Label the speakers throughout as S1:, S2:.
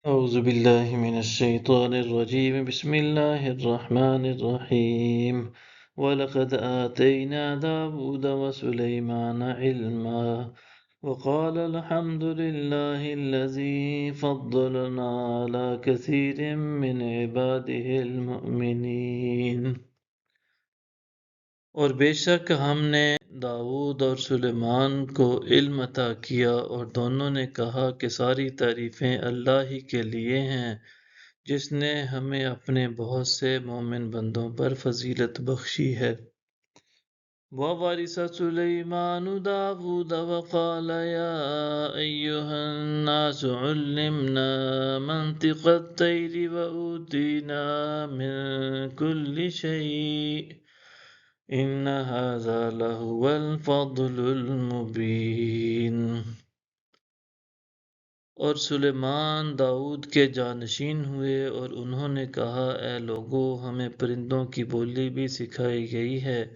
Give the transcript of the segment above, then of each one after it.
S1: أعوذ بالله من الشيطان الرجيم بسم الله الرحمن الرحيم ولقد آتينا داود وسليمان علما وقال الحمد لله الذي فضلنا على كثير من عباده المؤمنين۔ اور بے شک ہم نے داؤد اور سلیمان کو علم عطا کیا اور دونوں نے کہا کہ ساری تعریفیں اللہ ہی کے لیے ہیں جس نے ہمیں اپنے بہت سے مومن بندوں پر فضیلت بخشی ہے۔ وَوَرِثَ سُلَيْمَانُ دَاوُودَ وَقَالَ يَا أَيُّهَا النَّاسُ عُلِّمْنَا مَنطِقَ الطَّيْرِ وَأُوتِينَا مِن كُلِّ شَيْءٍ إِنَّ هَذَا لَهُوَ الْفَضْلُ الْمُبِينُ۔ اور سلیمان داؤد کے جانشین ہوئے اور انہوں نے کہا اے لوگو ہمیں پرندوں کی بولی بھی سکھائی گئی ہے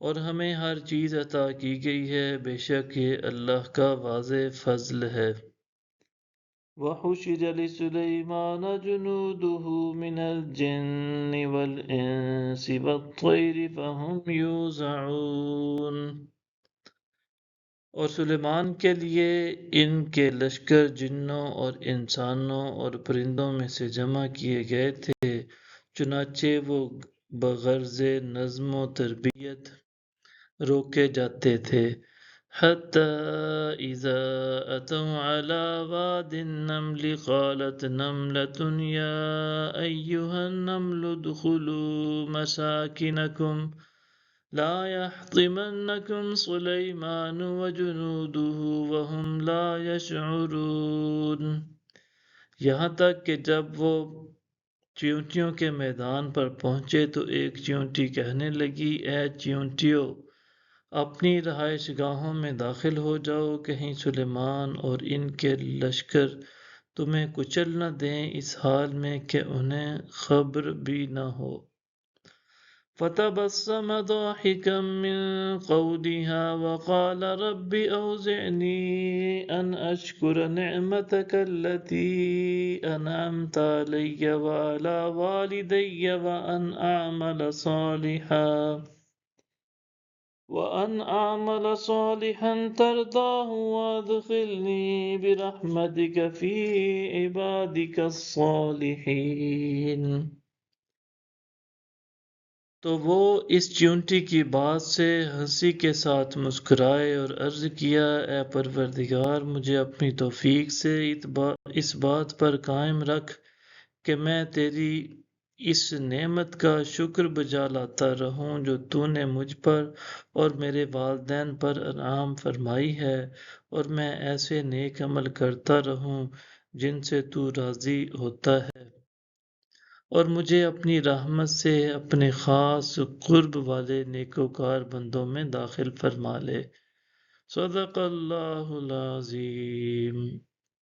S1: اور ہمیں ہر چیز عطا کی گئی ہے، بے شک یہ اللہ کا واضح فضل ہے۔ وَحُشِرَ لِسُلَيْمَانَ جُنُودُهُ مِنَ الْجِنِّ وَالْإِنسِ وَالطَّيْرِ فَهُمْ يُوزَعُونَ۔ اور سلیمان کے لیے ان کے لشکر جنوں اور انسانوں اور پرندوں میں سے جمع کیے گئے تھے، چنانچہ وہ بغرض نظم و تربیت روکے جاتے تھے۔ حَتَّى إِذَا أَتَوْا عَلَى وَادِ النَّمْلِ قَالَتْ نَمْلَةٌ يَا أَيُّهَا النَّمْلُ ادْخُلُوا مَسَاكِنَكُمْ لَا يَحْطِمَنَّكُمْ سُلَيْمَانُ وَجُنُودُهُ وَهُمْ لَا يَشْعُرُونَ۔ یہاں تک کہ جب وہ چیونٹیوں کے میدان پر پہنچے تو ایک چیونٹی کہنے لگی اے چیونٹیوں اپنی رہائش گاہوں میں داخل ہو جاؤ، کہیں سلیمان اور ان کے لشکر تمہیں کچل نہ دیں اس حال میں کہ انہیں خبر بھی نہ ہو۔ فَتَبَسَّمَ ضَاحِكًا مِّن قَوْلِهَا وَقَالَ رَبِّ أَوْزِعْنِي أَنْ أَشْكُرَ نِعْمَتَكَ الَّتِي أَنْعَمْتَ عَلَيَّ وَعَلَى وَالِدَيَّ وَأَنْ أَعْمَلَ صَالِحًا تَرْضَاهُ وَأَدْخِلْنِي بِرَحْمَتِكَ فِي عِبَادِكَ الصَّالِحِينَ۔ تو وہ اس چیونٹی کی بات سے ہنسی کے ساتھ مسکرائے اور عرض کیا اے پروردگار مجھے اپنی توفیق سے اس بات پر قائم رکھ کہ میں تیری اس نعمت کا شکر بجا لاتا رہوں جو تو نے مجھ پر اور میرے والدین پر انعام فرمائی ہے، اور میں ایسے نیک عمل کرتا رہوں جن سے تو راضی ہوتا ہے، اور مجھے اپنی رحمت سے اپنے خاص قرب والے نیکوکار بندوں میں داخل فرما لے۔ صدق اللہ العظیم۔